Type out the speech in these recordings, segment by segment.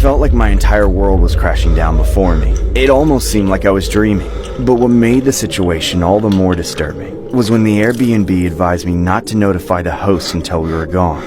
felt like my entire world was crashing down before me. It almost seemed like I was dreaming. But what made the situation all the more disturbing was when the Airbnb advised me not to notify the host until we were gone.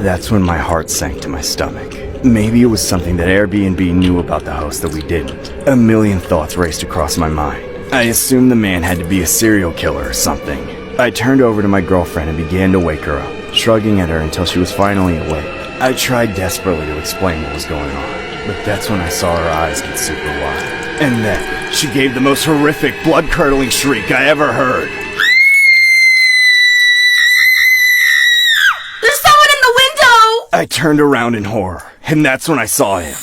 That's when my heart sank to my stomach. Maybe it was something that Airbnb knew about the host that we didn't. A million thoughts raced across my mind. I assumed the man had to be a serial killer or something. I turned over to my girlfriend and began to wake her up, shrugging at her until she was finally awake. I tried desperately to explain what was going on, but that's when I saw her eyes get super wide. And then, she gave the most horrific, blood-curdling shriek I ever heard. There's someone in the window! I turned around in horror, and that's when I saw him.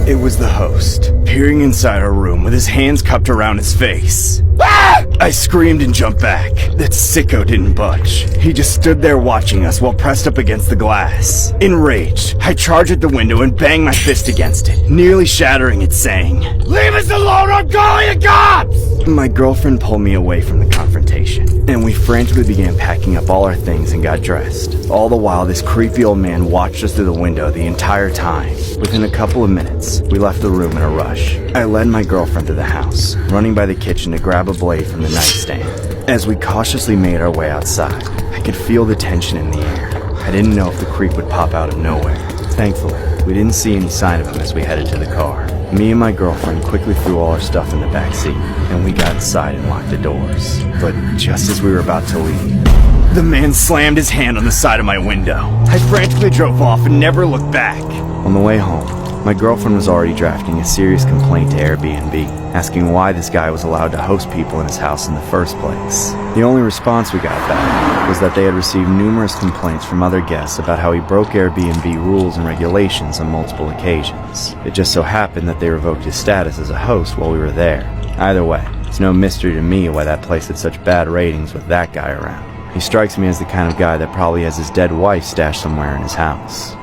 It was the host, peering inside our room with his hands cupped around his face. Ah! I screamed and jumped back. That sicko didn't budge. He just stood there watching us while pressed up against the glass. Enraged, I charged at the window and banged my fist against it, nearly shattering it, saying, "Leave us alone, I'm calling the cops!" My girlfriend pulled me away from the confrontation, and we frantically began packing up all our things and got dressed. All the while, this creepy old man watched us through the window the entire time. Within a couple of minutes, we left the room in a rush. I led my girlfriend to the house, running by the kitchen to grab a blade from the nightstand. As we cautiously made our way outside, I could feel the tension in the air. I didn't know if the creep would pop out of nowhere. Thankfully, we didn't see any sign of him as we headed to the car. Me and my girlfriend quickly threw all our stuff in the back seat, and we got inside and locked the doors. But just as we were about to leave, the man slammed his hand on the side of my window. I frantically drove off and never looked back. On the way home, my girlfriend was already drafting a serious complaint to Airbnb, asking why this guy was allowed to host people in his house in the first place. The only response we got back was that they had received numerous complaints from other guests about how he broke Airbnb rules and regulations on multiple occasions. It just so happened that they revoked his status as a host while we were there. Either way, it's no mystery to me why that place had such bad ratings with that guy around. He strikes me as the kind of guy that probably has his dead wife stashed somewhere in his house.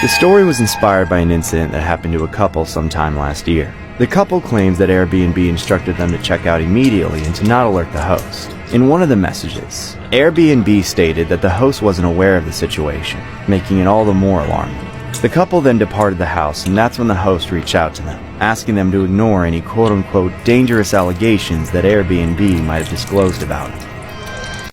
The story was inspired by an incident that happened to a couple sometime last year. The couple claims that Airbnb instructed them to check out immediately and to not alert the host. In one of the messages, Airbnb stated that the host wasn't aware of the situation, making it all the more alarming. The couple then departed the house, and that's when the host reached out to them, asking them to ignore any quote-unquote dangerous allegations that Airbnb might have disclosed about him.